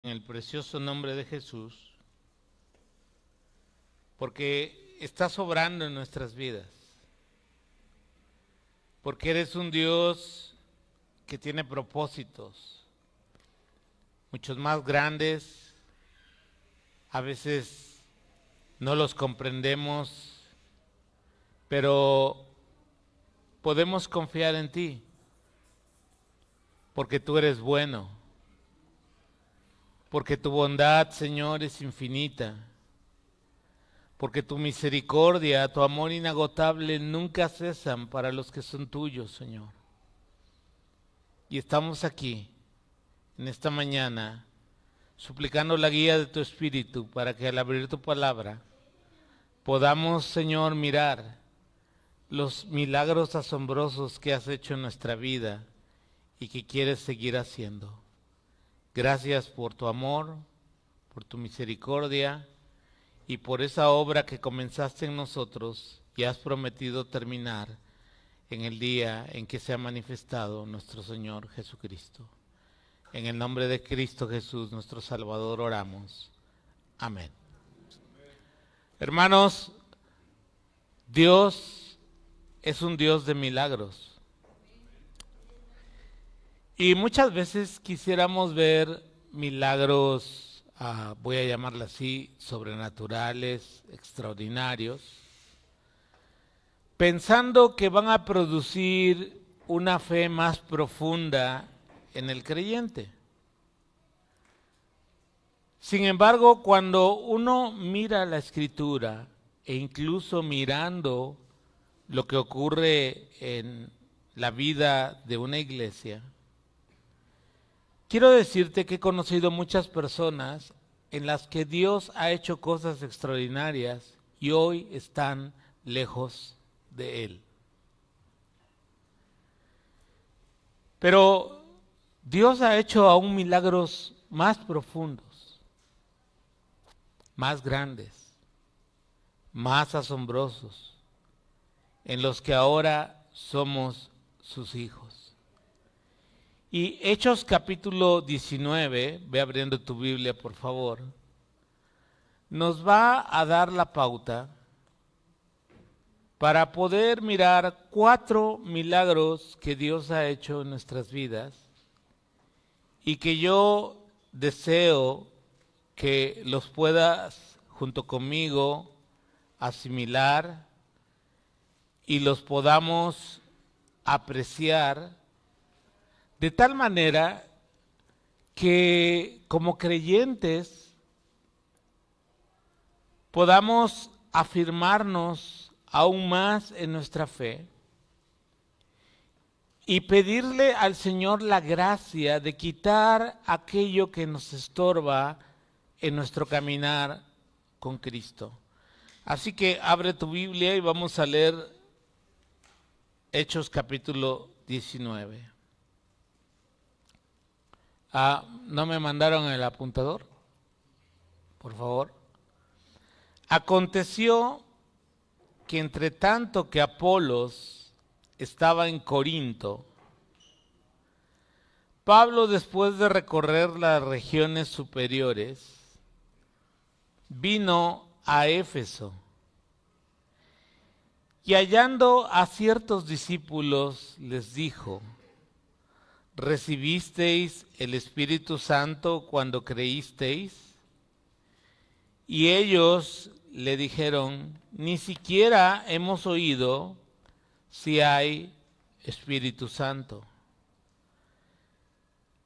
En el precioso nombre de Jesús, porque estás obrando en nuestras vidas, porque eres un Dios que tiene propósitos, muchos más grandes, a veces no los comprendemos, pero podemos confiar en ti, porque tú eres bueno, porque tu bondad, Señor, es infinita, porque tu misericordia, tu amor inagotable nunca cesan para los que son tuyos, Señor. Y estamos aquí, en esta mañana, suplicando la guía de tu Espíritu para que al abrir tu palabra podamos, Señor, mirar los milagros asombrosos que has hecho en nuestra vida y que quieres seguir haciendo. Gracias por tu amor, por tu misericordia y por esa obra que comenzaste en nosotros y has prometido terminar en el día en que se ha manifestado nuestro Señor Jesucristo. En el nombre de Cristo Jesús, nuestro Salvador, oramos. Amén. Hermanos, Dios es un Dios de milagros. Y muchas veces quisiéramos ver milagros, voy a llamarla así, sobrenaturales, extraordinarios, pensando que van a producir una fe más profunda en el creyente. Sin embargo, cuando uno mira la Escritura e incluso mirando lo que ocurre en la vida de una iglesia, quiero decirte que he conocido muchas personas en las que Dios ha hecho cosas extraordinarias y hoy están lejos de Él. Pero Dios ha hecho aún milagros más profundos, más grandes, más asombrosos, en los que ahora somos sus hijos. Y Hechos capítulo 19, ve abriendo tu Biblia por favor, nos va a dar la pauta para poder mirar 4 milagros que Dios ha hecho en nuestras vidas y que yo deseo que los puedas junto conmigo asimilar y los podamos apreciar de tal manera que como creyentes podamos afirmarnos aún más en nuestra fe y pedirle al Señor la gracia de quitar aquello que nos estorba en nuestro caminar con Cristo. Así que abre tu Biblia y vamos a leer Hechos capítulo 19. ¿No me mandaron el apuntador? Por favor. Aconteció que entre tanto que Apolos estaba en Corinto, Pablo, después de recorrer las regiones superiores, vino a Éfeso y hallando a ciertos discípulos les dijo: ¿recibisteis el Espíritu Santo cuando creísteis? Y ellos le dijeron: ni siquiera hemos oído si hay Espíritu Santo.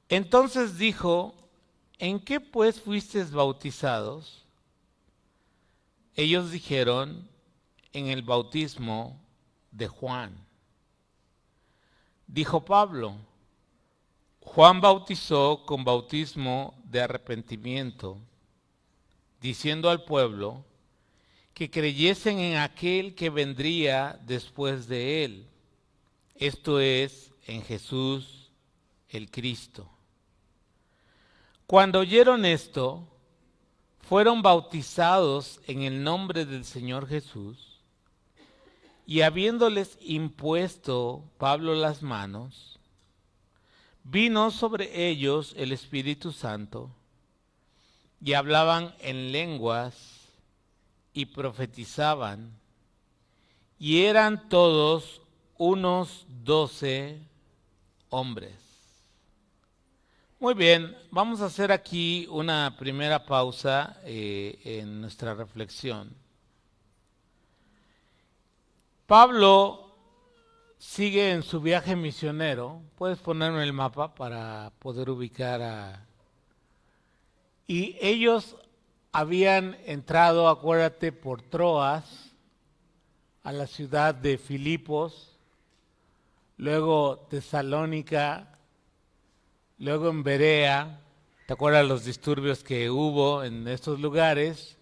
Entonces dijo: ¿en qué pues fuisteis bautizados? Ellos dijeron: en el bautismo de Juan. Dijo Pablo: Juan bautizó con bautismo de arrepentimiento, diciendo al pueblo que creyesen en aquel que vendría después de él, esto es, en Jesús el Cristo. Cuando oyeron esto, fueron bautizados en el nombre del Señor Jesús, y habiéndoles impuesto Pablo las manos, vino sobre ellos el Espíritu Santo, y hablaban en lenguas y profetizaban, y eran todos unos 12 hombres. Muy bien, vamos a hacer aquí una primera pausa en nuestra reflexión. Pablo sigue en su viaje misionero. Puedes ponerme el mapa para poder ubicar a... Y ellos habían entrado, acuérdate, por Troas a la ciudad de Filipos, luego Tesalónica, luego en Berea. ¿Te acuerdas los disturbios que hubo en estos lugares?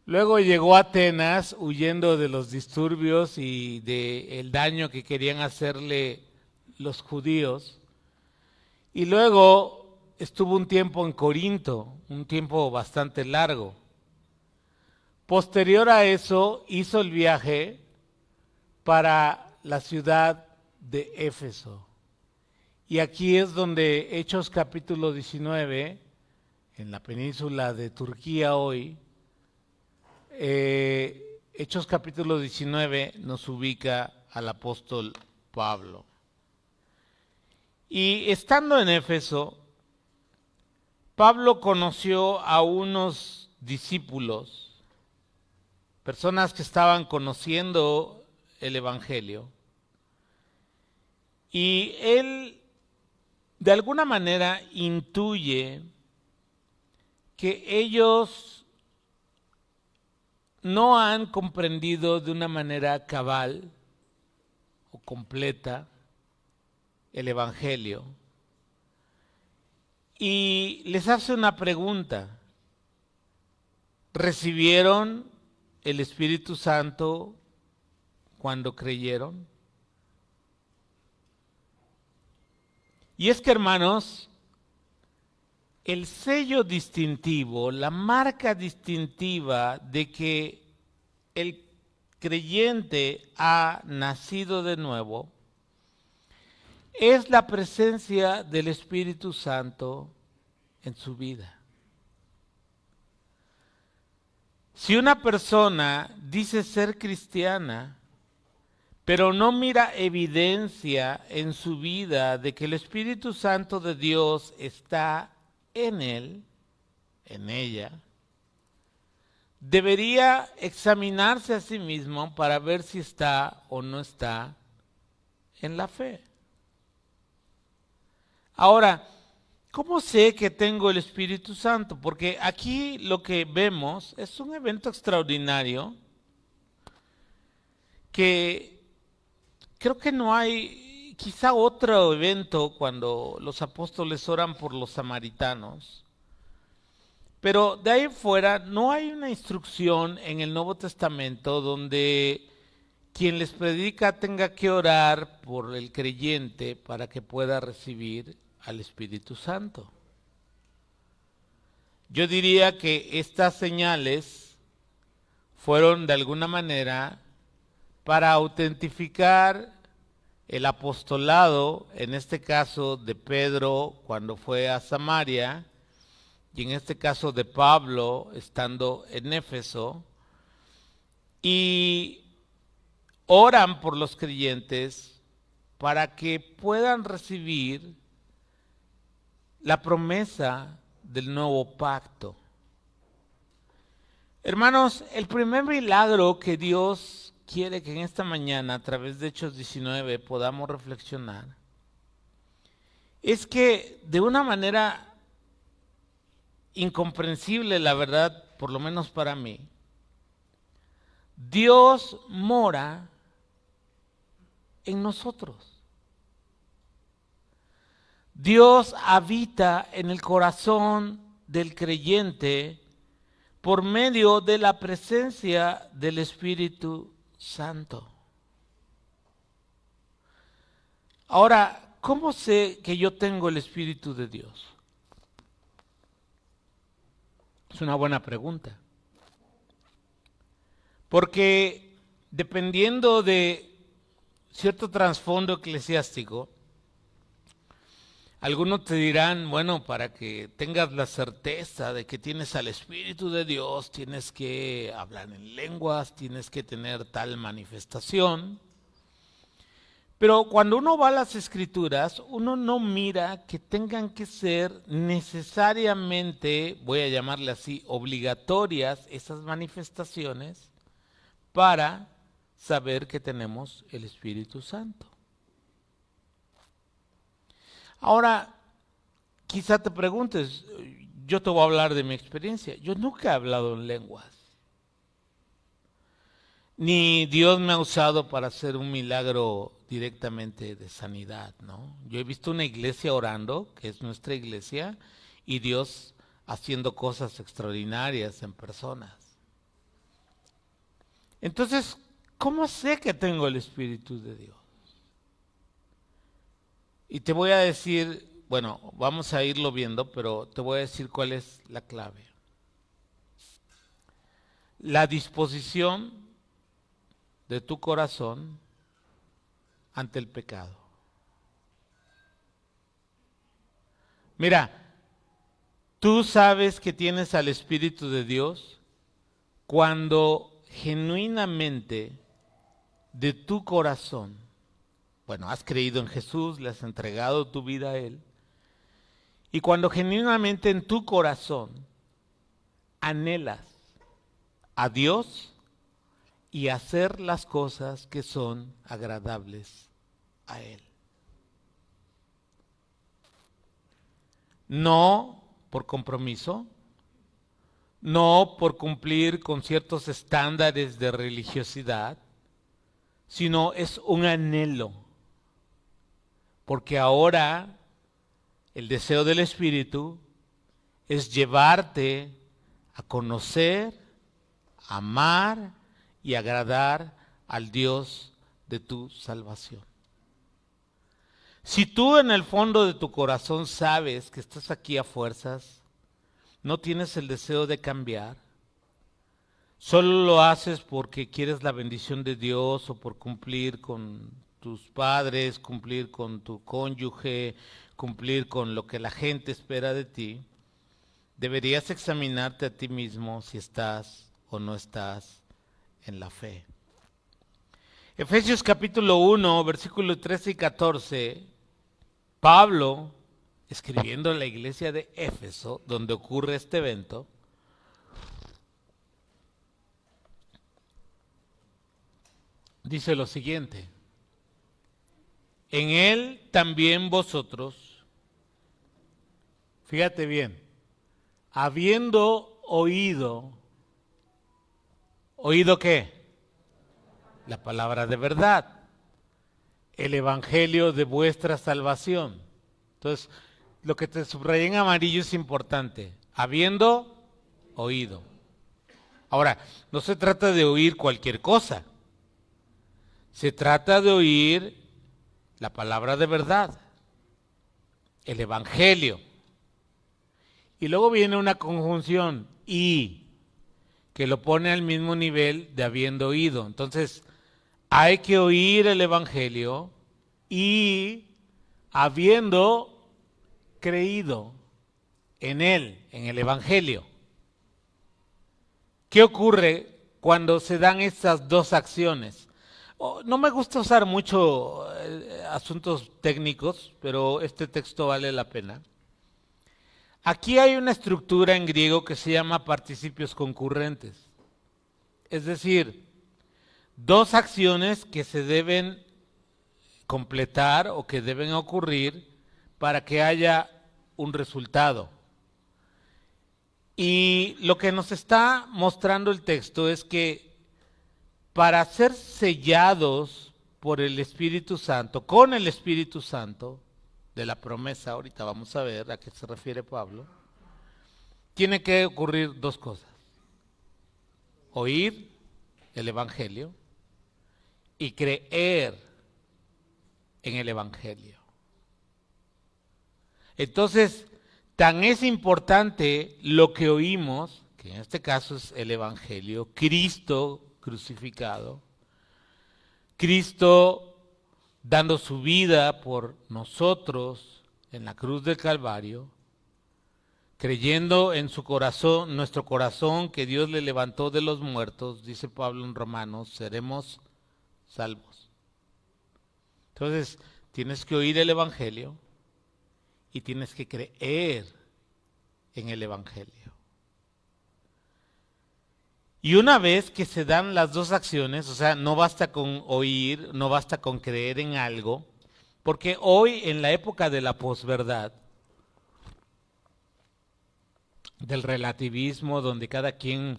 Luego llegó a Atenas huyendo de los disturbios y del daño que querían hacerle los judíos. Y luego estuvo un tiempo en Corinto, un tiempo bastante largo. Posterior a eso hizo el viaje para la ciudad de Éfeso. Y aquí es donde Hechos capítulo 19, en la península de Turquía hoy, Hechos capítulo 19 nos ubica al apóstol Pablo. Y estando en Éfeso, Pablo conoció a unos discípulos, personas que estaban conociendo el Evangelio, y él de alguna manera intuye que ellos no han comprendido de una manera cabal o completa el Evangelio, y les hace una pregunta: ¿recibieron el Espíritu Santo cuando creyeron? Y es que, hermanos, el sello distintivo, la marca distintiva de que el creyente ha nacido de nuevo, es la presencia del Espíritu Santo en su vida. Si una persona dice ser cristiana, pero no mira evidencia en su vida de que el Espíritu Santo de Dios está en él, en ella, debería examinarse a sí mismo para ver si está o no está en la fe. Ahora, ¿cómo sé que tengo el Espíritu Santo? Porque aquí lo que vemos es un evento extraordinario que creo que no hay quizá otro evento cuando los apóstoles oran por los samaritanos, pero de ahí fuera no hay una instrucción en el Nuevo Testamento donde quien les predica tenga que orar por el creyente para que pueda recibir al Espíritu Santo. Yo diría que estas señales fueron de alguna manera para autentificar el apostolado, en este caso de Pedro cuando fue a Samaria, y en este caso de Pablo estando en Éfeso, y oran por los creyentes para que puedan recibir la promesa del nuevo pacto. Hermanos, el primer milagro que Dios quiere que en esta mañana, a través de Hechos 19, podamos reflexionar, es que de una manera incomprensible, la verdad, por lo menos para mí, Dios mora en nosotros. Dios habita en el corazón del creyente por medio de la presencia del Espíritu Santo. Ahora, ¿cómo sé que yo tengo el Espíritu de Dios? Es una buena pregunta. Porque dependiendo de cierto trasfondo eclesiástico, Algunos te dirán, bueno, para que tengas la certeza de que tienes al Espíritu de Dios, tienes que hablar en lenguas, tienes que tener tal manifestación. Pero cuando uno va a las Escrituras, uno no mira que tengan que ser necesariamente, voy a llamarle así, obligatorias esas manifestaciones para saber que tenemos el Espíritu Santo. Ahora, quizá te preguntes, yo te voy a hablar de mi experiencia. Yo nunca he hablado en lenguas. Ni Dios me ha usado para hacer un milagro directamente de sanidad, ¿no? Yo he visto una iglesia orando, que es nuestra iglesia, y Dios haciendo cosas extraordinarias en personas. Entonces, ¿cómo sé que tengo el Espíritu de Dios? Y te voy a decir, bueno, vamos a irlo viendo, pero te voy a decir cuál es la clave. La disposición de tu corazón ante el pecado. Mira, tú sabes que tienes al Espíritu de Dios cuando genuinamente de tu corazón, bueno, has creído en Jesús, le has entregado tu vida a Él, y cuando genuinamente en tu corazón anhelas a Dios y hacer las cosas que son agradables a Él. No por compromiso, no por cumplir con ciertos estándares de religiosidad, sino es un anhelo. Porque ahora el deseo del Espíritu es llevarte a conocer, amar y agradar al Dios de tu salvación. Si tú en el fondo de tu corazón sabes que estás aquí a fuerzas, no tienes el deseo de cambiar, solo lo haces porque quieres la bendición de Dios o por cumplir con tus padres, cumplir con tu cónyuge, cumplir con lo que la gente espera de ti, deberías examinarte a ti mismo si estás o no estás en la fe. Efesios capítulo 1, versículos 13 y 14, Pablo, escribiendo en la iglesia de Éfeso, donde ocurre este evento, dice lo siguiente: en él también vosotros, fíjate bien, habiendo oído, ¿oído qué? La palabra de verdad, el evangelio de vuestra salvación. Entonces, lo que te subrayé en amarillo es importante, habiendo oído. Ahora, no se trata de oír cualquier cosa, se trata de oír la palabra de verdad, el evangelio. Y luego viene una conjunción, y, que lo pone al mismo nivel de habiendo oído. Entonces, hay que oír el evangelio y habiendo creído en él, en el evangelio. ¿Qué ocurre cuando se dan estas dos acciones? No me gusta usar mucho asuntos técnicos, pero este texto vale la pena. Aquí hay una estructura en griego que se llama participios concurrentes. Es decir, dos acciones que se deben completar o que deben ocurrir para que haya un resultado. Y lo que nos está mostrando el texto es que para ser sellados por el Espíritu Santo, con el Espíritu Santo, de la promesa, ahorita vamos a ver a qué se refiere Pablo, tiene que ocurrir dos cosas: oír el Evangelio y creer en el Evangelio. Entonces, tan es importante lo que oímos, que en este caso es el Evangelio, Cristo crucificado, Cristo dando su vida por nosotros, en la cruz del Calvario, creyendo en su corazón, nuestro corazón, que Dios le levantó de los muertos, dice Pablo en Romanos, seremos salvos. Entonces, tienes que oír el Evangelio y tienes que creer en el Evangelio. Y una vez que se dan las dos acciones, o sea, no basta con oír, no basta con creer en algo, porque hoy en la época de la posverdad, del relativismo, donde cada quien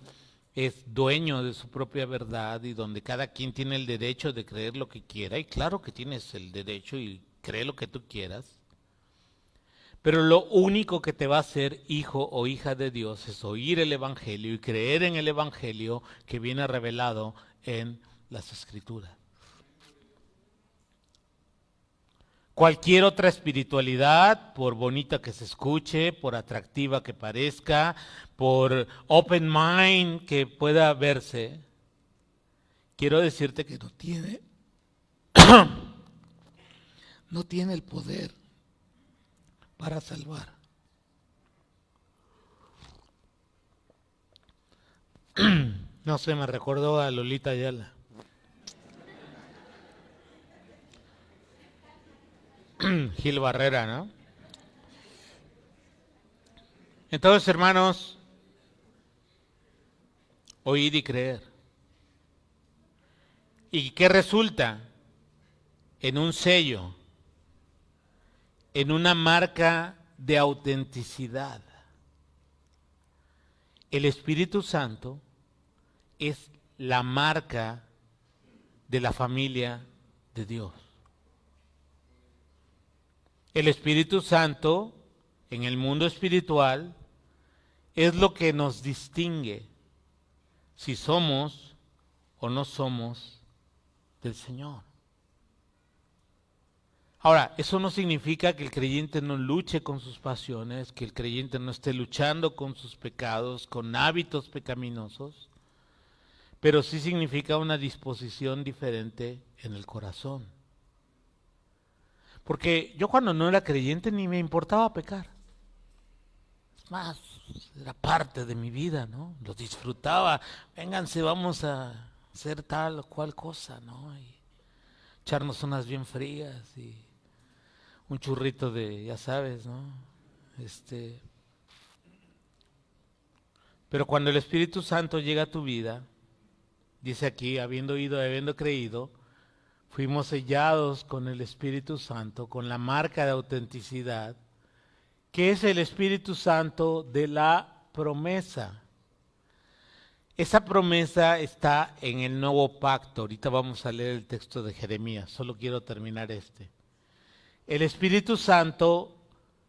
es dueño de su propia verdad y donde cada quien tiene el derecho de creer lo que quiera, y claro que tienes el derecho y cree lo que tú quieras, pero lo único que te va a hacer hijo o hija de Dios es oír el Evangelio y creer en el Evangelio que viene revelado en las Escrituras. Cualquier otra espiritualidad, por bonita que se escuche, por atractiva que parezca, por open mind que pueda verse, quiero decirte que no tiene el poder para salvar. No sé, me recordó a Lolita Ayala. Gil Barrera, ¿no? Entonces, hermanos, oír y creer. ¿Y qué resulta? En un sello, en una marca de autenticidad. El Espíritu Santo es la marca de la familia de Dios. El Espíritu Santo, en el mundo espiritual, es lo que nos distingue si somos o no somos del Señor. Ahora, eso no significa que el creyente no luche con sus pasiones, que el creyente no esté luchando con sus pecados, con hábitos pecaminosos, pero sí significa una disposición diferente en el corazón. Porque yo cuando no era creyente ni me importaba pecar. Es más, era parte de mi vida, ¿no? Lo disfrutaba. Vénganse, vamos a hacer tal o cual cosa, ¿no? Y echarnos unas bien frías y un churrito de, ya sabes, ¿no? Pero cuando el Espíritu Santo llega a tu vida, dice aquí, habiendo oído, habiendo creído, fuimos sellados con el Espíritu Santo, con la marca de autenticidad, que es el Espíritu Santo de la promesa. Esa promesa está en el nuevo pacto. Ahorita vamos a leer el texto de Jeremías, solo quiero terminar este. El Espíritu Santo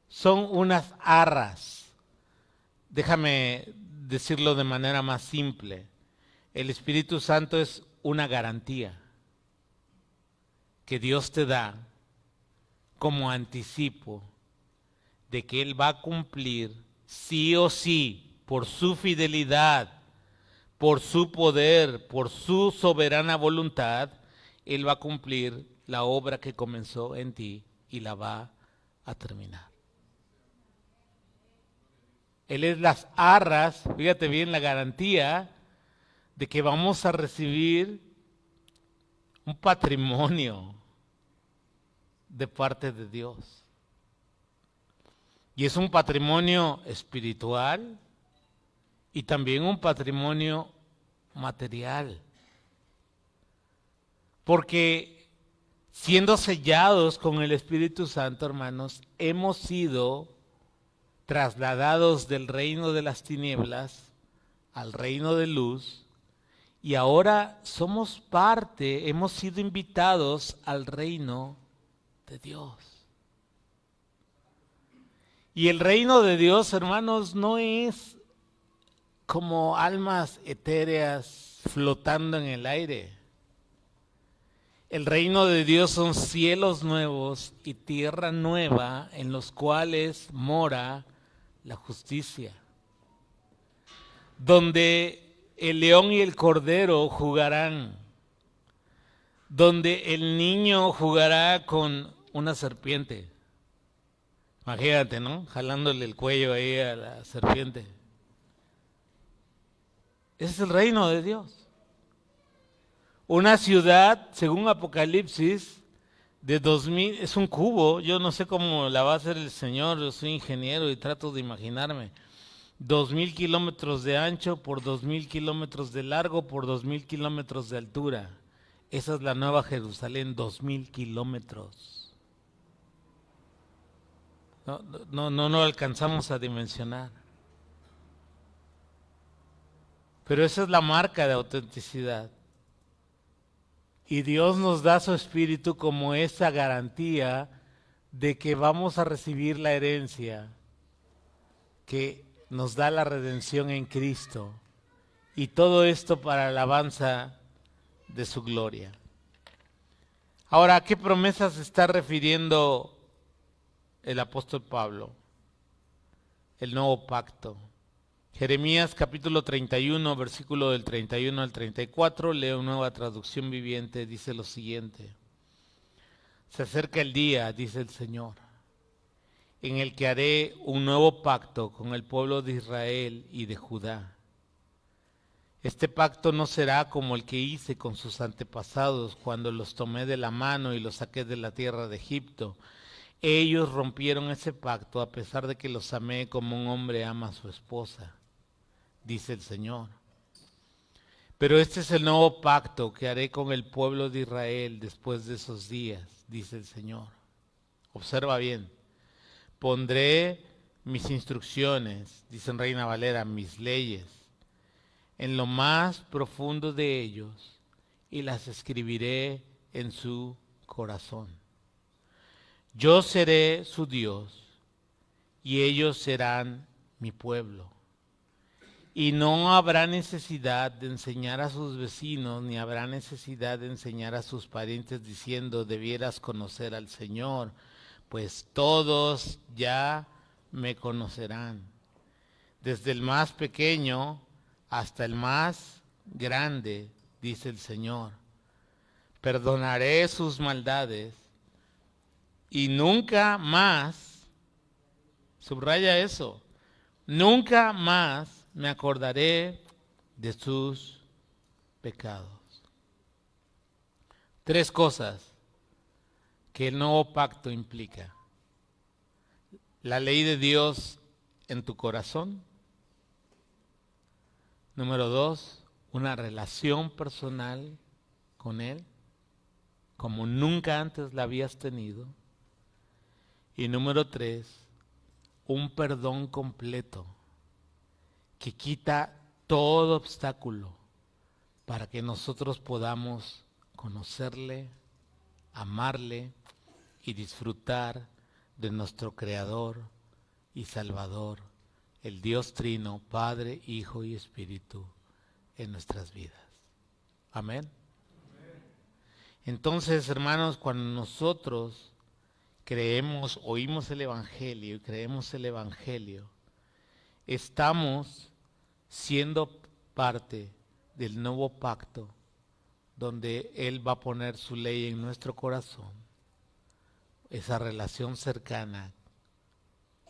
son unas arras. Déjame decirlo de manera más simple. El Espíritu Santo es una garantía que Dios te da como anticipo de que Él va a cumplir sí o sí, por su fidelidad, por su poder, por su soberana voluntad, Él va a cumplir la obra que comenzó en ti y la va a terminar. Él es las arras, fíjate bien, la garantía de que vamos a recibir un patrimonio de parte de Dios. Y es un patrimonio espiritual y también un patrimonio material. Porque siendo sellados con el Espíritu Santo, hermanos, hemos sido trasladados del reino de las tinieblas al reino de luz y ahora somos parte, hemos sido invitados al reino de Dios. Y el reino de Dios, hermanos, no es como almas etéreas flotando en el aire. El reino de Dios son cielos nuevos y tierra nueva en los cuales mora la justicia. Donde el león y el cordero jugarán. Donde el niño jugará con una serpiente. Imagínate, ¿no? Jalándole el cuello ahí a la serpiente. Ese es el reino de Dios. Una ciudad, según Apocalipsis, de 2000, es un cubo. Yo no sé cómo la va a hacer el Señor, yo soy ingeniero y trato de imaginarme. 2000 kilómetros de ancho por 2000 kilómetros de largo por 2000 kilómetros de altura. Esa es la nueva Jerusalén, 2000 kilómetros. No alcanzamos a dimensionar. Pero esa es la marca de autenticidad. Y Dios nos da su Espíritu como esa garantía de que vamos a recibir la herencia que nos da la redención en Cristo. Y todo esto para la alabanza de su gloria. Ahora, ¿a qué promesas se está refiriendo el apóstol Pablo? El nuevo pacto. Jeremías capítulo 31, versículo del 31 al 34, leo Nueva Traducción Viviente, dice lo siguiente. Se acerca el día, dice el Señor, en el que haré un nuevo pacto con el pueblo de Israel y de Judá. Este pacto no será como el que hice con sus antepasados cuando los tomé de la mano y los saqué de la tierra de Egipto. Ellos rompieron ese pacto a pesar de que los amé como un hombre ama a su esposa, dice el Señor. Pero este es el nuevo pacto que haré con el pueblo de Israel después de esos días, dice el Señor. Observa bien. Pondré mis instrucciones, dice en Reina Valera, mis leyes, en lo más profundo de ellos y las escribiré en su corazón. Yo seré su Dios y ellos serán mi pueblo. Y no habrá necesidad de enseñar a sus vecinos, ni habrá necesidad de enseñar a sus parientes diciendo, debieras conocer al Señor, pues todos ya me conocerán, desde el más pequeño hasta el más grande, dice el Señor. Perdonaré sus maldades y nunca más, subraya eso, nunca más me acordaré de sus pecados. Tres cosas que el nuevo pacto implica. La ley de Dios en tu corazón. Número 2, una relación personal con Él, como nunca antes la habías tenido. Y número 3, un perdón completo que quita todo obstáculo para que nosotros podamos conocerle, amarle y disfrutar de nuestro Creador y Salvador, el Dios Trino, Padre, Hijo y Espíritu, en nuestras vidas. Amén. Entonces, hermanos, cuando nosotros creemos, oímos el Evangelio y creemos el Evangelio, estamos siendo parte del nuevo pacto donde Él va a poner su ley en nuestro corazón, esa relación cercana,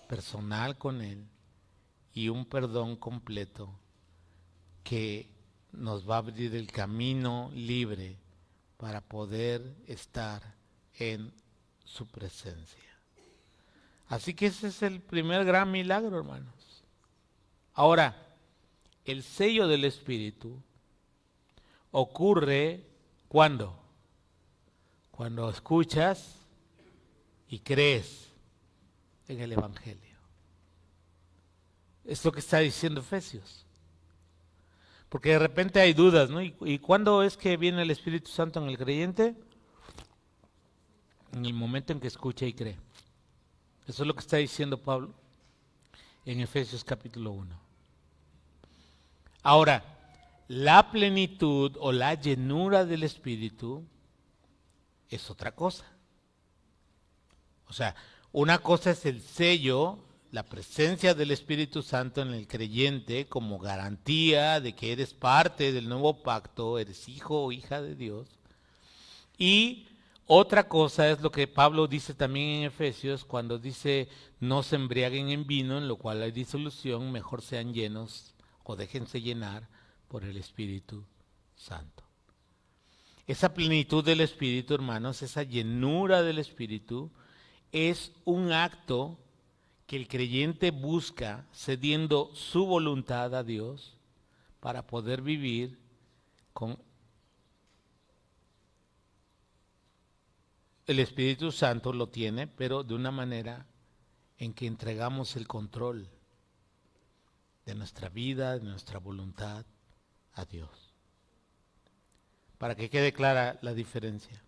personal con Él y un perdón completo que nos va a abrir el camino libre para poder estar en su presencia. Así que ese es el primer gran milagro, hermanos. Ahora, el sello del Espíritu ocurre ¿cuándo? Cuando escuchas y crees en el Evangelio. Es lo que está diciendo Efesios. Porque de repente hay dudas, ¿no? ¿Y cuándo es que viene el Espíritu Santo en el creyente? En el momento en que escucha y cree. Eso es lo que está diciendo Pablo en Efesios capítulo 1. Ahora, la plenitud o la llenura del Espíritu es otra cosa. O sea, una cosa es el sello, la presencia del Espíritu Santo en el creyente como garantía de que eres parte del nuevo pacto, eres hijo o hija de Dios. Y Otra cosa es lo que Pablo dice también en Efesios cuando dice no se embriaguen en vino, en lo cual hay disolución, mejor sean llenos o déjense llenar por el Espíritu Santo. Esa plenitud del Espíritu, hermanos, esa llenura del Espíritu es un acto que el creyente busca cediendo su voluntad a Dios para poder vivir con el Espíritu Santo. Lo tiene, pero de una manera en que entregamos el control de nuestra vida, de nuestra voluntad a Dios. Para que quede clara la diferencia.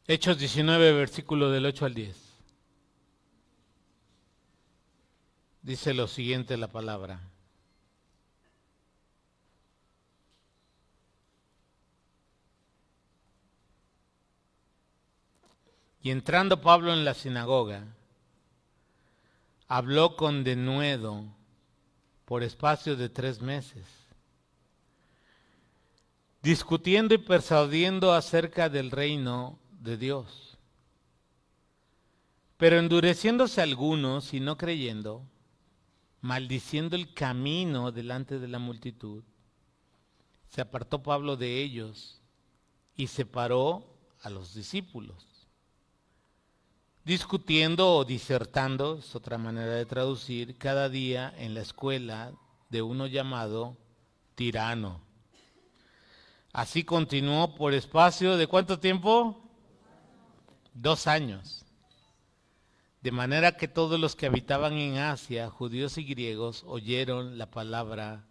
Hechos 19, versículo del 8 al 10. Dice lo siguiente la palabra. Y entrando Pablo en la sinagoga, habló con denuedo por espacio de 3 meses, discutiendo y persuadiendo acerca del reino de Dios. Pero endureciéndose algunos y no creyendo, maldiciendo el camino delante de la multitud, se apartó Pablo de ellos y separó a los discípulos. Discutiendo o disertando, es otra manera de traducir, cada día en la escuela de uno llamado Tirano. Así continuó por espacio de ¿cuánto tiempo? 2 años. De manera que todos los que habitaban en Asia, judíos y griegos, oyeron la palabra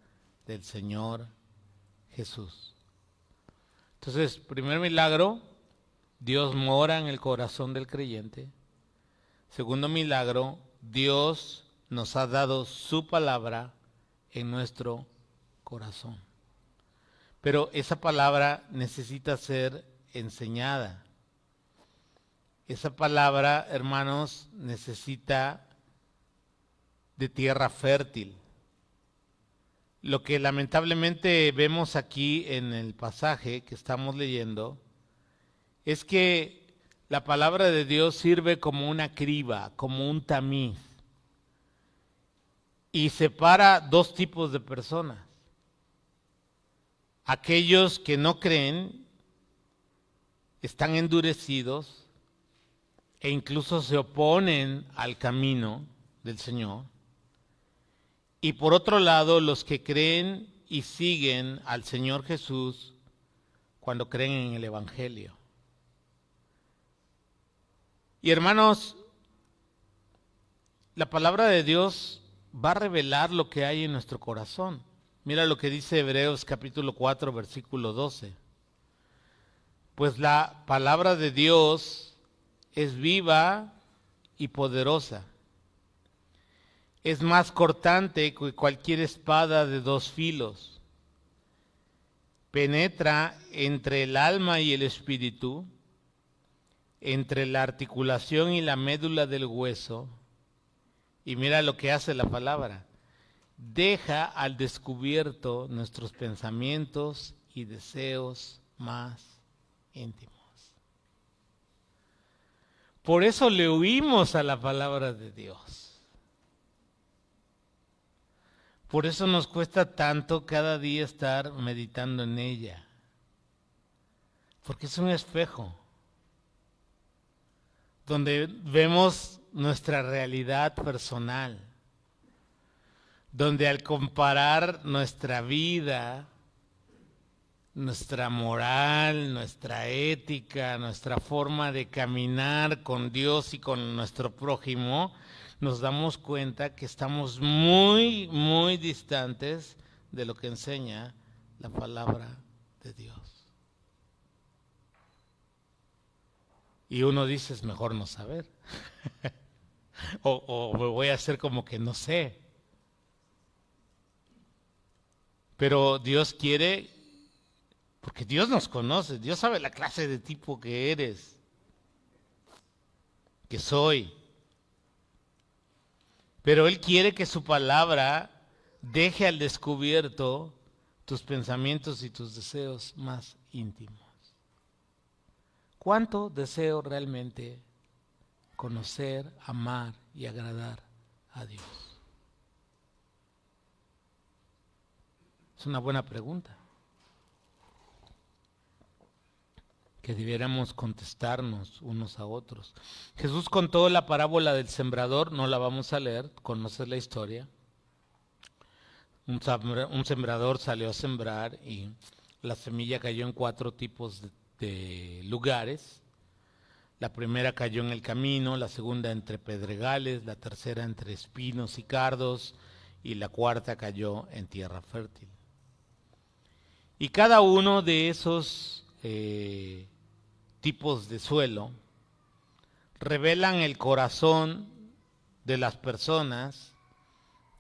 del Señor Jesús. Entonces, primer milagro, Dios mora en el corazón del creyente. Segundo milagro, Dios nos ha dado su palabra en nuestro corazón. Pero esa palabra necesita ser enseñada. Esa palabra, hermanos, necesita de tierra fértil. Lo que lamentablemente vemos aquí en el pasaje que estamos leyendo es que la palabra de Dios sirve como una criba, como un tamiz, y separa 2 tipos de personas. Aquellos que no creen, están endurecidos e incluso se oponen al camino del Señor. Y por otro lado, los que creen y siguen al Señor Jesús cuando creen en el Evangelio. Y hermanos, la palabra de Dios va a revelar lo que hay en nuestro corazón. Mira lo que dice Hebreos capítulo 4, versículo 12. Pues la palabra de Dios es viva y poderosa. Es más cortante que cualquier espada de 2 filos. Penetra entre el alma y el espíritu, entre la articulación y la médula del hueso, y mira lo que hace la palabra. Deja al descubierto nuestros pensamientos y deseos más íntimos. Por eso le huimos a la palabra de Dios. Por eso nos cuesta tanto cada día estar meditando en ella. Porque es un espejo donde vemos nuestra realidad personal, donde al comparar nuestra vida, nuestra moral, nuestra ética, nuestra forma de caminar con Dios y con nuestro prójimo, nos damos cuenta que estamos muy, muy distantes de lo que enseña la palabra de Dios. Y uno dice, es mejor no saber. o me voy a hacer como que no sé. Pero Dios quiere, porque Dios nos conoce, Dios sabe la clase de tipo que eres, que soy. Pero Él quiere que su palabra deje al descubierto tus pensamientos y tus deseos más íntimos. ¿Cuánto deseo realmente conocer, amar y agradar a Dios? Es una buena pregunta que debiéramos contestarnos unos a otros. Jesús contó la parábola del sembrador, no la vamos a leer, conoces la historia. Un sembrador salió a sembrar y la semilla cayó en 4 tipos de lugares. La primera cayó en el camino, la segunda entre pedregales, la tercera entre espinos y cardos y la cuarta cayó en tierra fértil. Y cada uno de esos tipos de suelo revelan el corazón de las personas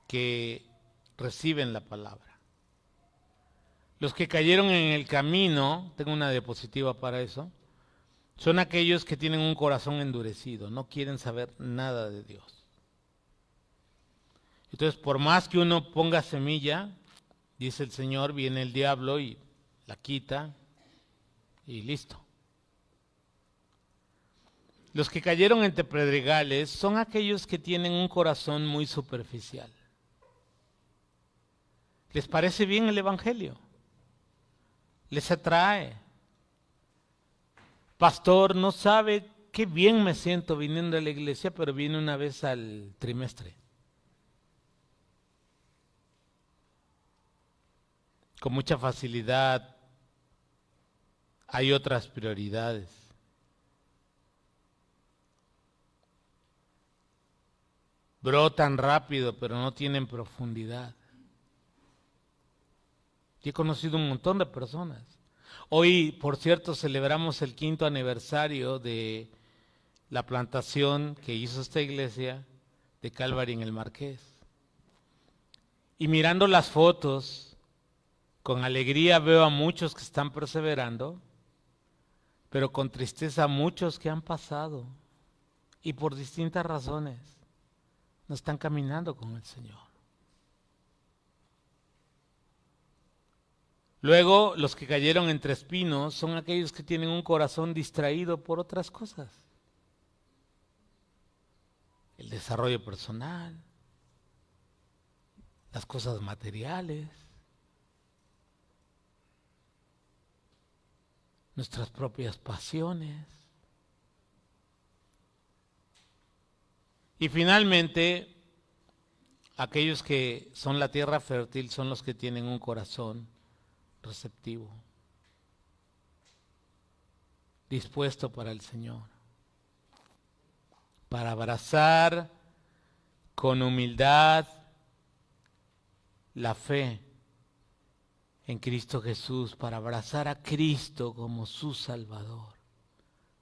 que reciben la palabra. Los que cayeron en el camino, tengo una diapositiva para eso, son aquellos que tienen un corazón endurecido, no quieren saber nada de Dios. Entonces, por más que uno ponga semilla, dice el Señor, viene el diablo y la quita y listo. Los que cayeron entre pedregales son aquellos que tienen un corazón muy superficial. ¿Les parece bien el Evangelio? ¿Les atrae? Pastor, no sabe qué bien me siento viniendo a la iglesia, pero viene una vez al trimestre. Con mucha facilidad hay otras prioridades. Brotan rápido, pero no tienen profundidad. Y he conocido un montón de personas. Hoy, por cierto, celebramos el 5º aniversario de la plantación que hizo esta iglesia de Calvary en el Marqués. Y mirando las fotos, con alegría veo a muchos que están perseverando, pero con tristeza a muchos que han pasado y por distintas razones no están caminando con el Señor. Luego, los que cayeron entre espinos son aquellos que tienen un corazón distraído por otras cosas. El desarrollo personal, las cosas materiales, nuestras propias pasiones. Y finalmente, aquellos que son la tierra fértil son los que tienen un corazón receptivo, dispuesto para el Señor, para abrazar con humildad la fe en Cristo Jesús, para abrazar a Cristo como su Salvador,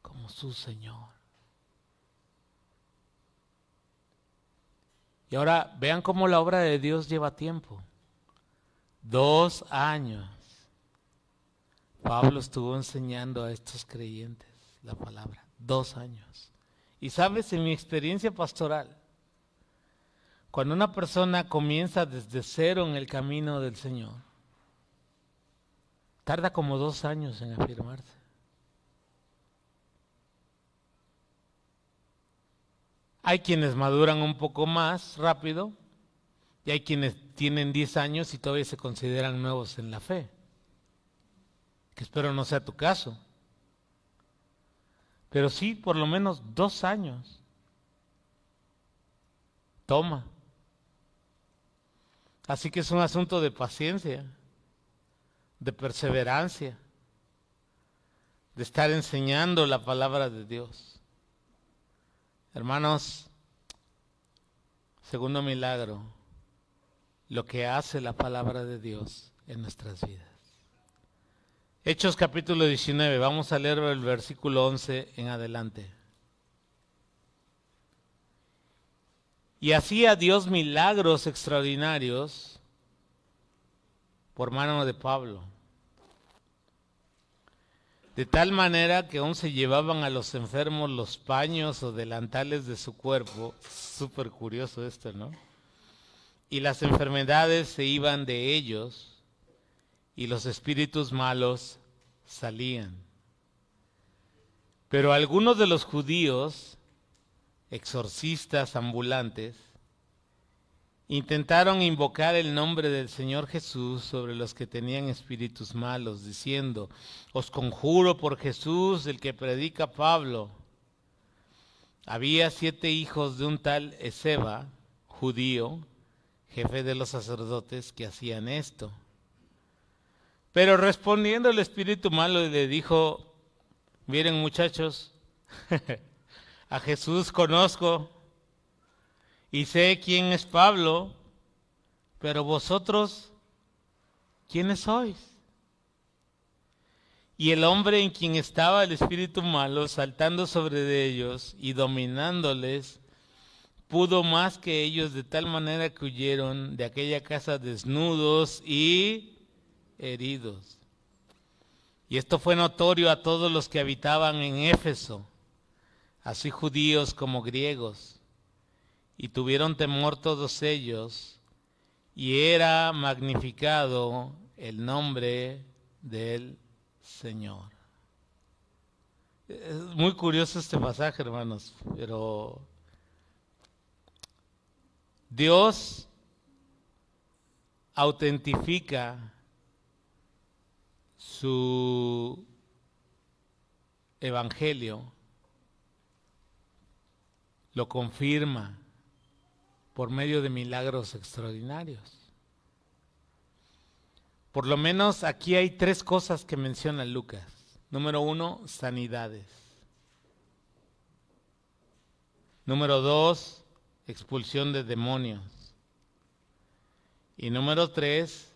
como su Señor. Y ahora vean cómo la obra de Dios lleva tiempo. 2 años. Pablo estuvo enseñando a estos creyentes la palabra, 2 años. Y sabes, en mi experiencia pastoral, cuando una persona comienza desde cero en el camino del Señor, tarda como 2 años en afirmarse. Hay quienes maduran un poco más rápido y hay quienes tienen 10 años y todavía se consideran nuevos en la fe. Que espero no sea tu caso. Pero sí, por lo menos 2 años. Toma. Así que es un asunto de paciencia, de perseverancia, de estar enseñando la palabra de Dios. Hermanos, segundo milagro, lo que hace la palabra de Dios en nuestras vidas. Hechos capítulo 19, vamos a leer el versículo 11 en adelante. Y hacía Dios milagros extraordinarios por mano de Pablo, de tal manera que aún se llevaban a los enfermos los paños o delantales de su cuerpo. Súper curioso esto, ¿no? Y las enfermedades se iban de ellos y los espíritus malos salían. Pero algunos de los judíos, exorcistas ambulantes, intentaron invocar el nombre del Señor Jesús sobre los que tenían espíritus malos, diciendo: os conjuro por Jesús, el que predica Pablo. Había 7 hijos de un tal Esceva, judío, jefe de los sacerdotes, que hacían esto. Pero respondiendo el espíritu malo le dijo: miren, muchachos, a Jesús conozco y sé quién es Pablo, pero vosotros, ¿quiénes sois? Y el hombre en quien estaba el espíritu malo, saltando sobre ellos y dominándoles, pudo más que ellos, de tal manera que huyeron de aquella casa desnudos y heridos. Y esto fue notorio a todos los que habitaban en Éfeso, así judíos como griegos, y tuvieron temor todos ellos, y era magnificado el nombre del Señor. Es muy curioso este pasaje, hermanos, pero Dios autentifica su evangelio, lo confirma por medio de milagros extraordinarios. Por lo menos aquí hay 3 cosas que menciona Lucas. Número 1, sanidades. Número 2, expulsión de demonios. Y número 3,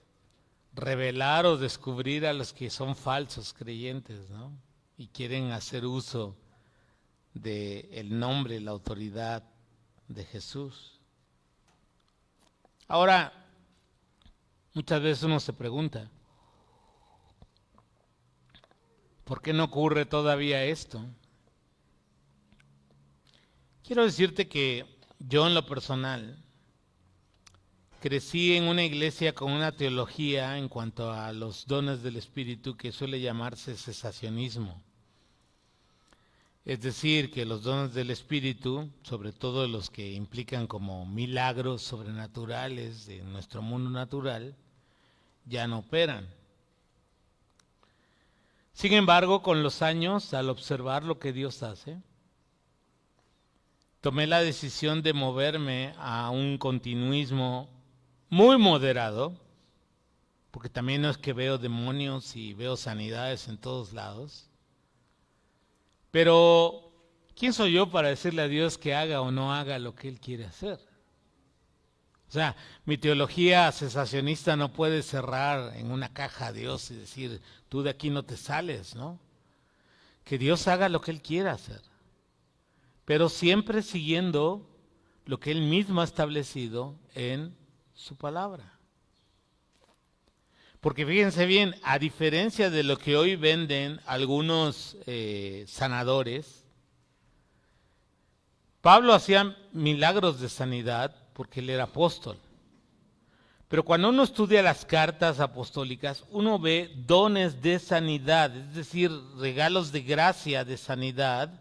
revelar o descubrir a los que son falsos creyentes, ¿no? Y quieren hacer uso del nombre, la autoridad de Jesús. Ahora, muchas veces uno se pregunta, ¿por qué no ocurre todavía esto? Quiero decirte que yo, en lo personal, crecí en una iglesia con una teología en cuanto a los dones del Espíritu que suele llamarse cesacionismo. Es decir, que los dones del Espíritu, sobre todo los que implican como milagros sobrenaturales de nuestro mundo natural, ya no operan. Sin embargo, con los años, al observar lo que Dios hace, tomé la decisión de moverme a un continuismo muy moderado, porque también no es que veo demonios y veo sanidades en todos lados. Pero, ¿quién soy yo para decirle a Dios que haga o no haga lo que Él quiere hacer? O sea, mi teología cesacionista no puede cerrar en una caja a Dios y decir, tú de aquí no te sales, ¿no? Que Dios haga lo que Él quiera hacer, pero siempre siguiendo lo que Él mismo ha establecido en su palabra. Porque fíjense bien, a diferencia de lo que hoy venden algunos sanadores, Pablo hacía milagros de sanidad porque él era apóstol. Pero cuando uno estudia las cartas apostólicas, uno ve dones de sanidad, es decir, regalos de gracia de sanidad,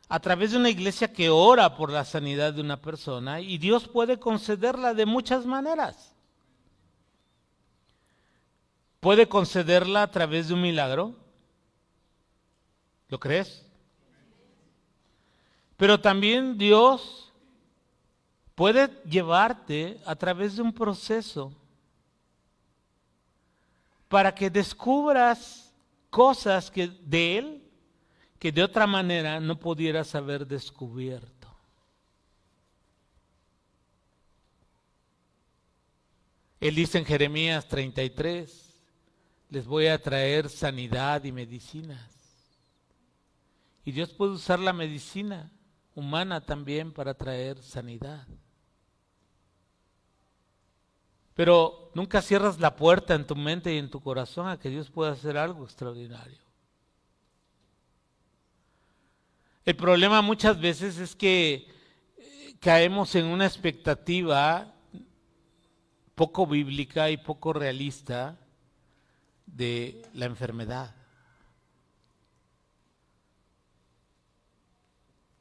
a través de una iglesia que ora por la sanidad de una persona, y Dios puede concederla de muchas maneras. ¿Puede concederla a través de un milagro? ¿Lo crees? Pero también Dios puede llevarte a través de un proceso para que descubras cosas de Él que de otra manera no pudieras haber descubierto. Él dice en Jeremías 33, les voy a traer sanidad y medicinas. Y Dios puede usar la medicina humana también para traer sanidad. Pero nunca cierras la puerta en tu mente y en tu corazón a que Dios pueda hacer algo extraordinario. El problema muchas veces es que caemos en una expectativa poco bíblica y poco realista de la enfermedad.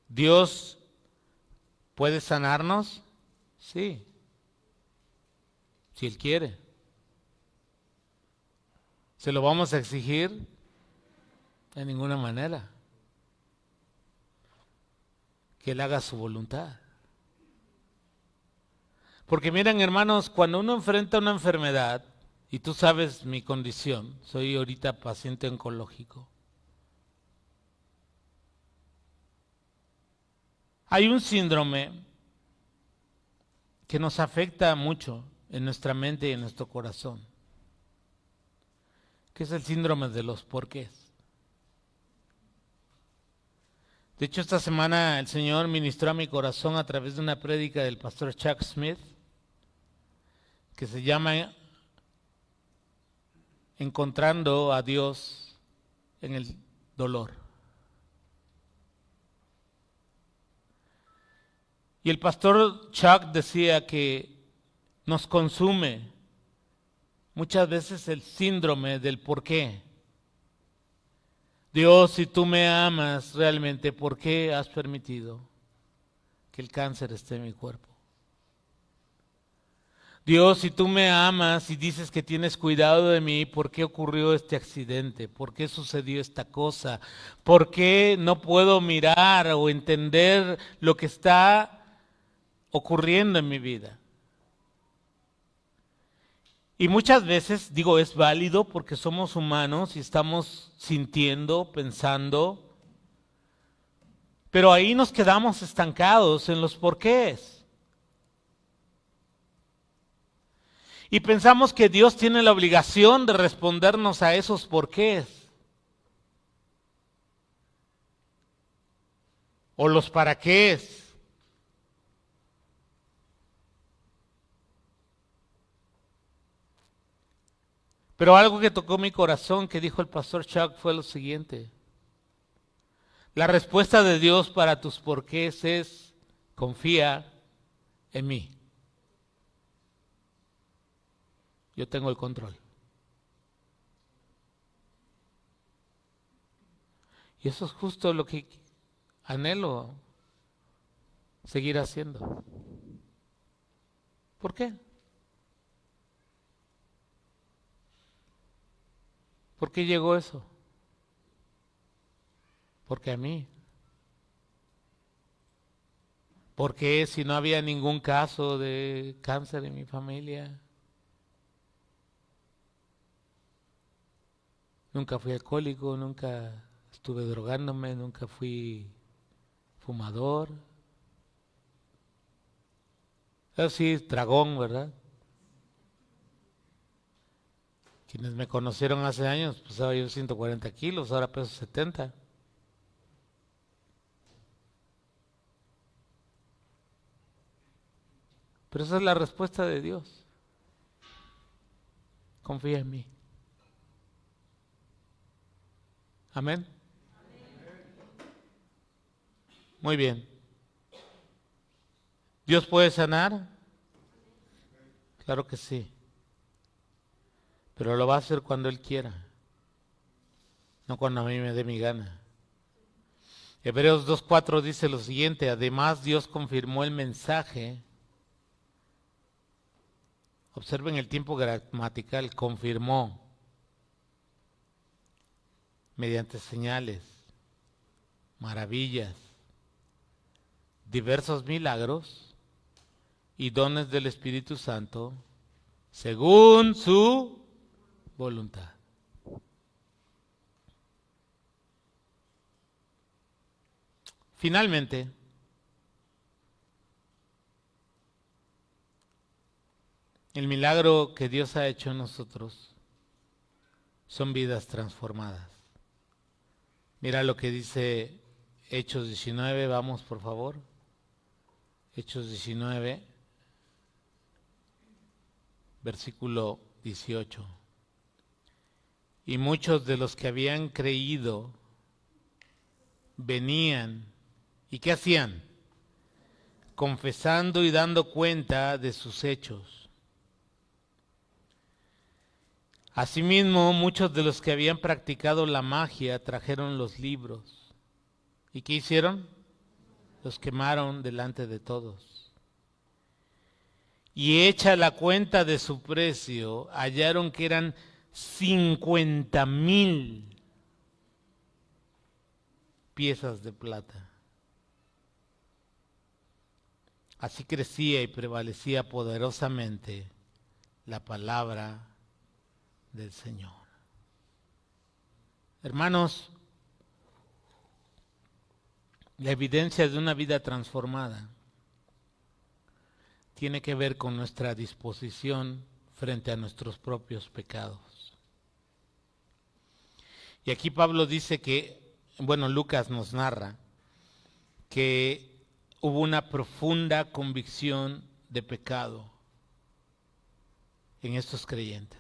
¿Dios puede sanarnos? Sí, si Él quiere. ¿Se lo vamos a exigir? De ninguna manera. Que Él haga su voluntad. Porque miren, hermanos, cuando uno enfrenta una enfermedad, y tú sabes mi condición, soy ahorita paciente oncológico. Hay un síndrome que nos afecta mucho en nuestra mente y en nuestro corazón, que es el síndrome de los porqués. De hecho, esta semana el Señor ministró a mi corazón a través de una prédica del pastor Chuck Smith, que se llama Encontrando a Dios en el dolor. Y el pastor Chuck decía que nos consume muchas veces el síndrome del por qué. Dios, si tú me amas realmente, ¿por qué has permitido que el cáncer esté en mi cuerpo? Dios, si tú me amas y dices que tienes cuidado de mí, ¿por qué ocurrió este accidente? ¿Por qué sucedió esta cosa? ¿Por qué no puedo mirar o entender lo que está ocurriendo en mi vida? Y muchas veces, digo, es válido porque somos humanos y estamos sintiendo, pensando, pero ahí nos quedamos estancados en los porqués. Y pensamos que Dios tiene la obligación de respondernos a esos porqués. O los para qués. Pero algo que tocó mi corazón que dijo el pastor Chuck fue lo siguiente. La respuesta de Dios para tus porqués es: confía en mí. Yo tengo el control. Y eso es justo lo que anhelo seguir haciendo. ¿Por qué? ¿Por qué llegó eso? Porque a mí. ¿Por qué si no había ningún caso de cáncer en mi familia? Nunca fui alcohólico, nunca estuve drogándome, nunca fui fumador. Sí, dragón, ¿verdad? Quienes me conocieron hace años, pesaba yo 140 kilos, ahora peso 70. Pero esa es la respuesta de Dios. Confía en mí. Amén. Muy bien. ¿Dios puede sanar? Claro que sí. Pero lo va a hacer cuando Él quiera, no cuando a mí me dé mi gana. Hebreos 2:4 dice lo siguiente: además Dios confirmó el mensaje. Observen el tiempo gramatical: confirmó, mediante señales, maravillas, diversos milagros y dones del Espíritu Santo, según su voluntad. Finalmente, el milagro que Dios ha hecho en nosotros son vidas transformadas. Mira lo que dice Hechos 19, vamos por favor. Hechos 19, versículo 18. Y muchos de los que habían creído venían, ¿y qué hacían? Confesando y dando cuenta de sus hechos. Asimismo, muchos de los que habían practicado la magia trajeron los libros. ¿Y qué hicieron? Los quemaron delante de todos. Y hecha la cuenta de su precio, hallaron que eran 50,000 piezas de plata. Así crecía y prevalecía poderosamente la palabra del Señor. Hermanos, la evidencia de una vida transformada tiene que ver con nuestra disposición frente a nuestros propios pecados. Y aquí Pablo dice que, Lucas nos narra que hubo una profunda convicción de pecado en estos creyentes.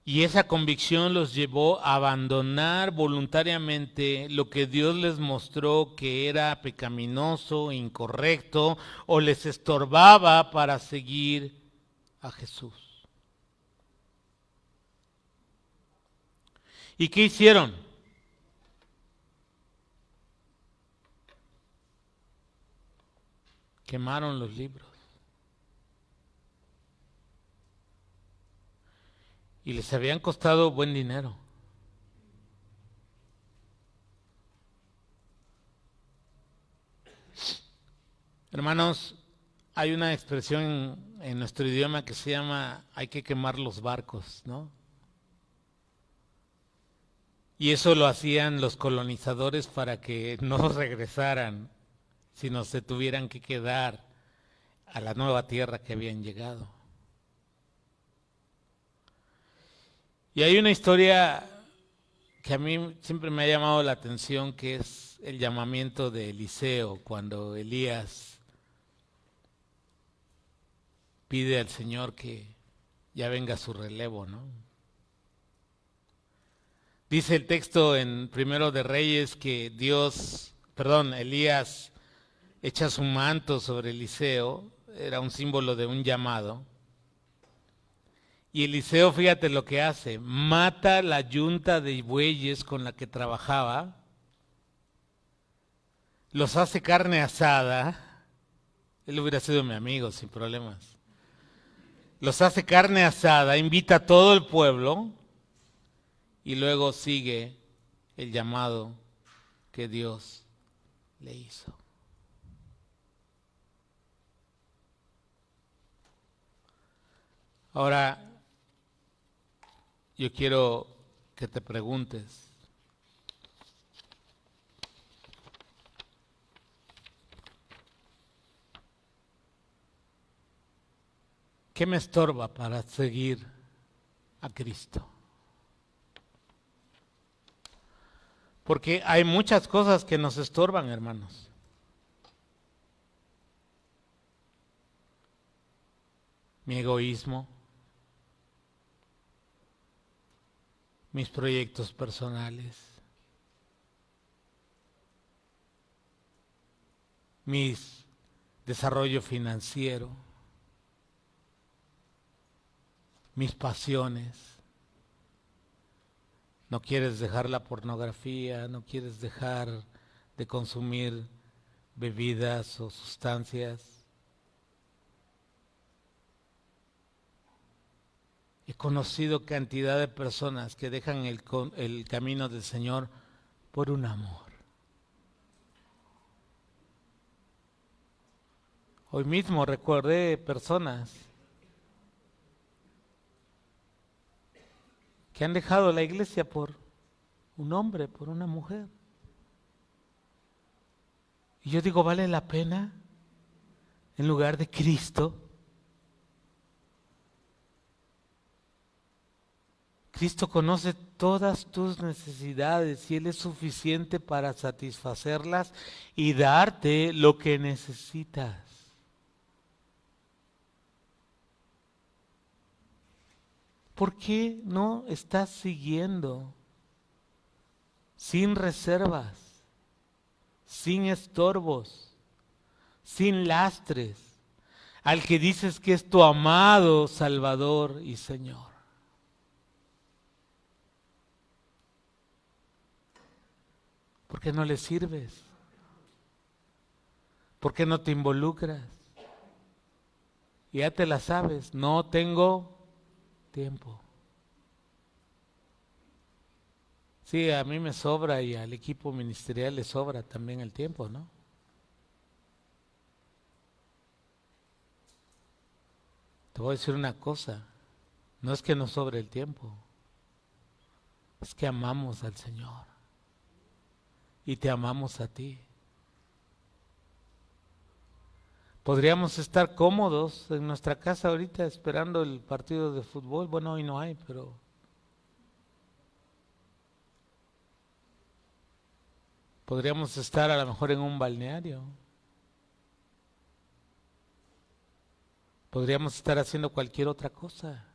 Y esa convicción los llevó a abandonar voluntariamente lo que Dios les mostró que era pecaminoso, incorrecto, o les estorbaba para seguir a Jesús. ¿Y qué hicieron? Quemaron los libros. Y les habían costado buen dinero. Hermanos, hay una expresión en nuestro idioma que se llama hay que quemar los barcos, ¿no? Y eso lo hacían los colonizadores para que no regresaran, sino se tuvieran que quedar a la nueva tierra que habían llegado. Y hay una historia que a mí siempre me ha llamado la atención, que es el llamamiento de Eliseo, cuando Elías pide al Señor que ya venga su relevo, ¿no? Dice el texto en Primero de Reyes que Elías echa su manto sobre Eliseo, era un símbolo de un llamado. Y Eliseo, fíjate lo que hace, mata la yunta de bueyes con la que trabajaba, los hace carne asada, él hubiera sido mi amigo sin problemas, los hace carne asada, invita a todo el pueblo y luego sigue el llamado que Dios le hizo. Ahora, yo quiero que te preguntes, ¿qué me estorba para seguir a Cristo? Porque hay muchas cosas que nos estorban, hermanos. Mi egoísmo, mis proyectos personales, mi desarrollo financiero, mis pasiones. No quieres dejar la pornografía, no quieres dejar de consumir bebidas o sustancias. He conocido cantidad de personas que dejan el camino del Señor por un amor. Hoy mismo recordé personas que han dejado la iglesia por un hombre, por una mujer. Y yo digo, ¿vale la pena en lugar de Cristo? Cristo conoce todas tus necesidades y Él es suficiente para satisfacerlas y darte lo que necesitas. ¿Por qué no estás siguiendo sin reservas, sin estorbos, sin lastres, al que dices que es tu amado Salvador y Señor? ¿Por qué no le sirves? ¿Por qué no te involucras? Ya te la sabes, no tengo tiempo. Sí, a mí me sobra y al equipo ministerial le sobra también el tiempo, ¿no? Te voy a decir una cosa, no es que nos sobre el tiempo, es que amamos al Señor y te amamos a ti. Podríamos estar cómodos en nuestra casa ahorita esperando el partido de fútbol, bueno, hoy no hay, pero podríamos estar a lo mejor en un balneario, podríamos estar haciendo cualquier otra cosa,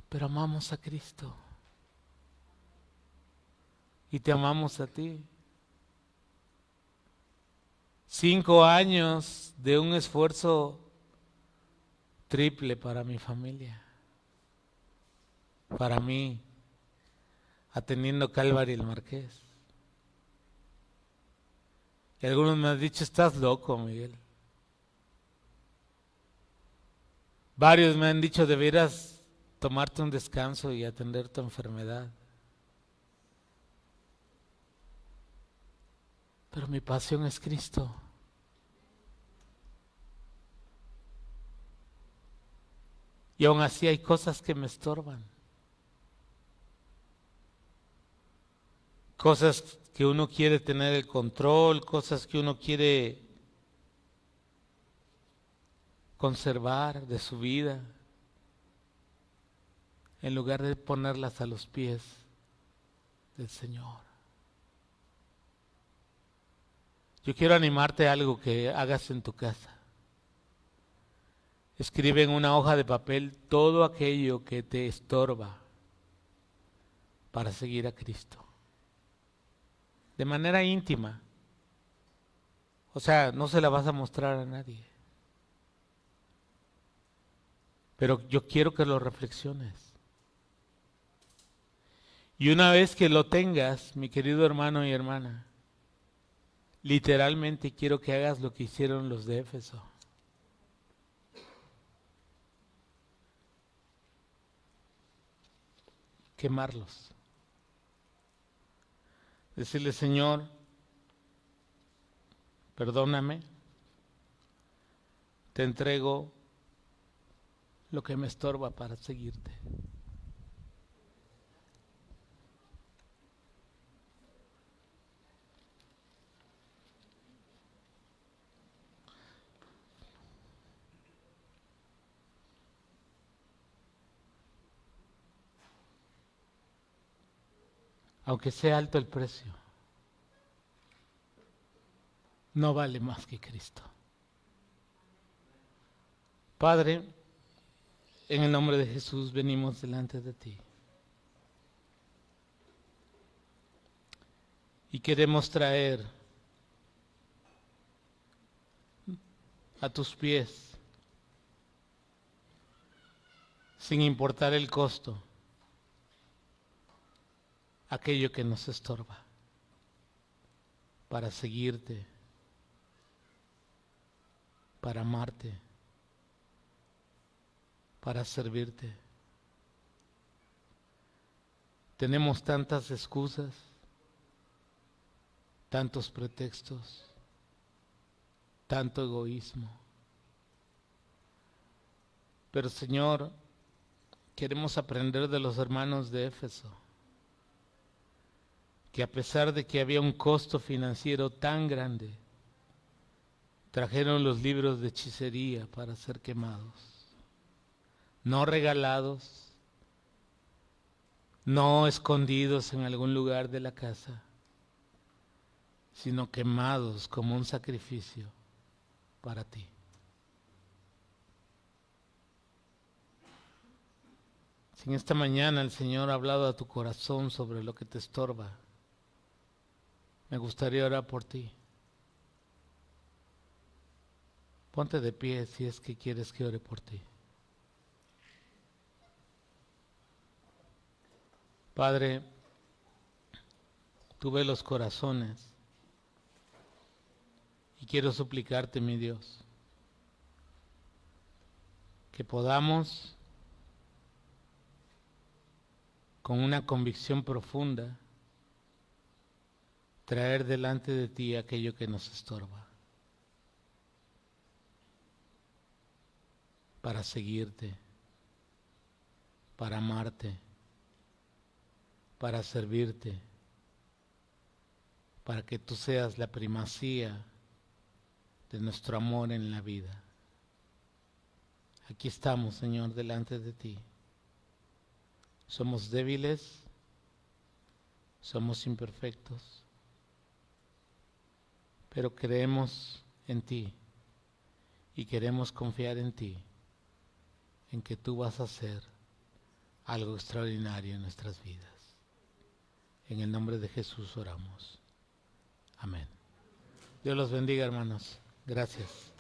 pero amamos a Cristo y te amamos a ti. 5 años de un esfuerzo triple para mi familia, para mí, atendiendo Calvary el Marqués. Y algunos me han dicho, estás loco, Miguel. Varios me han dicho, deberás tomarte un descanso y atender tu enfermedad. Pero mi pasión es Cristo. Y aún así hay cosas que me estorban. Cosas que uno quiere tener el control, cosas que uno quiere conservar de su vida, en lugar de ponerlas a los pies del Señor. Yo quiero animarte a algo que hagas en tu casa. Escribe en una hoja de papel todo aquello que te estorba para seguir a Cristo. De manera íntima. O sea, no se la vas a mostrar a nadie. Pero yo quiero que lo reflexiones. Y una vez que lo tengas, mi querido hermano y hermana, literalmente quiero que hagas lo que hicieron los de Éfeso. Quemarlos. Decirle, Señor, perdóname, te entrego lo que me estorba para seguirte. Aunque sea alto el precio, no vale más que Cristo. Padre, en el nombre de Jesús venimos delante de ti. Y queremos traer a tus pies, sin importar el costo, aquello que nos estorba para seguirte, para amarte, para servirte. Tenemos tantas excusas, tantos pretextos, tanto egoísmo. Pero Señor, queremos aprender de los hermanos de Éfeso, que a pesar de que había un costo financiero tan grande, trajeron los libros de hechicería para ser quemados, no regalados, no escondidos en algún lugar de la casa, sino quemados como un sacrificio para ti. Si en esta mañana el Señor ha hablado a tu corazón sobre lo que te estorba, me gustaría orar por ti. Ponte de pie si es que quieres que ore por ti. Padre, tú ves los corazones y quiero suplicarte, mi Dios, que podamos, con una convicción profunda, traer delante de ti aquello que nos estorba, para seguirte, para amarte, para servirte, para que tú seas la primacía de nuestro amor en la vida. Aquí estamos, Señor, delante de ti. Somos débiles, somos imperfectos, pero creemos en ti y queremos confiar en ti, en que tú vas a hacer algo extraordinario en nuestras vidas. En el nombre de Jesús oramos. Amén. Dios los bendiga, hermanos. Gracias.